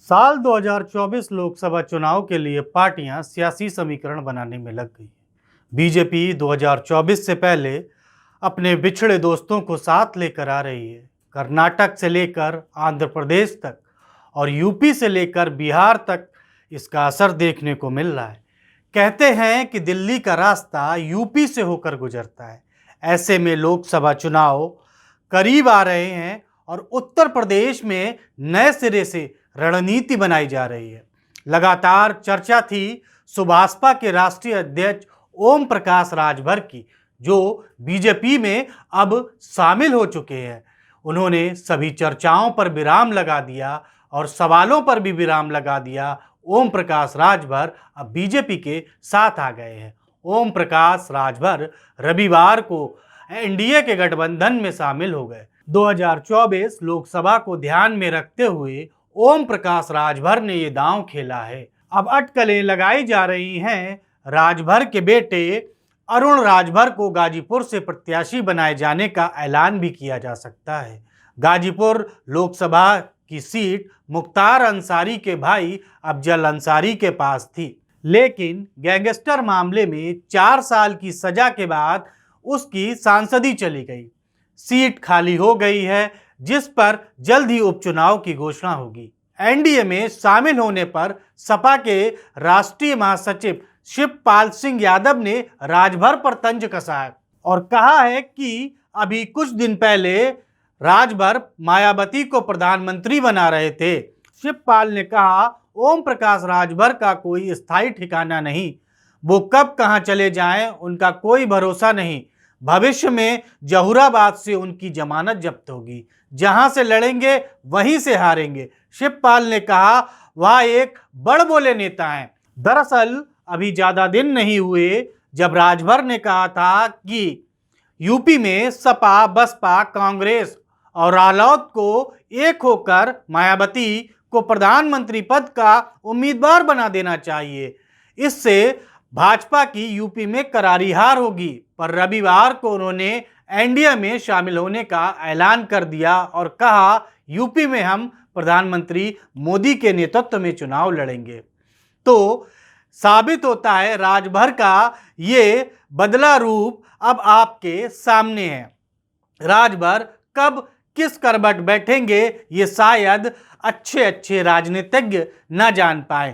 साल 2024 लोकसभा चुनाव के लिए पार्टियां सियासी समीकरण बनाने में लग गई। बीजेपी 2024 से पहले अपने बिछड़े दोस्तों को साथ लेकर आ रही है। कर्नाटक से लेकर आंध्र प्रदेश तक और यूपी से लेकर बिहार तक इसका असर देखने को मिल रहा है। कहते हैं कि दिल्ली का रास्ता यूपी से होकर गुजरता है। ऐसे में लोकसभा चुनाव करीब आ रहे हैं और उत्तर प्रदेश में नए सिरे से रणनीति बनाई जा रही है। लगातार चर्चा थी सुभाषपा के राष्ट्रीय अध्यक्ष ओम प्रकाश राजभर की, जो बीजेपी में अब शामिल हो चुके हैं। उन्होंने सभी चर्चाओं पर विराम लगा दिया और सवालों पर भी विराम लगा दिया। ओम प्रकाश राजभर अब बीजेपी के साथ आ गए हैं। ओम प्रकाश राजभर रविवार को एनडीए के गठबंधन में शामिल हो गए। 2024 लोकसभा को ध्यान में रखते हुए ओम प्रकाश राजभर ने ये दांव खेला है। अब अटकलें लगाई जा रही हैं। राजभर के बेटे अरुण राजभर को गाजीपुर से प्रत्याशी बनाए जाने का ऐलान भी किया जा सकता है। गाजीपुर लोकसभा की सीट मुख्तार अंसारी के भाई अफजल अंसारी के पास थी, लेकिन गैंगस्टर मामले में 4 साल की सजा के बाद उसकी सांसदी चली गई। सीट खाली हो गई है, जिस पर जल्द ही उपचुनाव की घोषणा होगी। एनडीए में शामिल होने पर सपा के राष्ट्रीय महासचिव शिवपाल सिंह यादव ने राजभर पर तंज कसा है और कहा है कि अभी कुछ दिन पहले राजभर मायावती को प्रधानमंत्री बना रहे थे। शिवपाल ने कहा, ओम प्रकाश राजभर का कोई स्थायी ठिकाना नहीं, वो कब कहां चले जाएं उनका कोई भरोसा नहीं। भविष्य में जहुराबाद से उनकी जमानत जब्त होगी, जहां से लड़ेंगे वहीं से हारेंगे। शिवपाल ने कहा, वह एक बड़बोले नेता हैं। दरअसल अभी ज्यादा दिन नहीं हुए जब राजभर ने कहा था कि यूपी में सपा, बसपा, कांग्रेस और रालोद को एक होकर मायावती को प्रधानमंत्री पद का उम्मीदवार बना देना चाहिए। इससे भाजपा की यूपी में करारी हार होगी। पर रविवार को उन्होंने एनडीए में शामिल होने का ऐलान कर दिया और कहा, यूपी में हम प्रधानमंत्री मोदी के नेतृत्व में चुनाव लड़ेंगे। तो साबित होता है राजभर का ये बदला रूप अब आपके सामने है। राजभर कब किस करवट बैठेंगे ये शायद अच्छे राजनीतिज्ञ न जान पाए।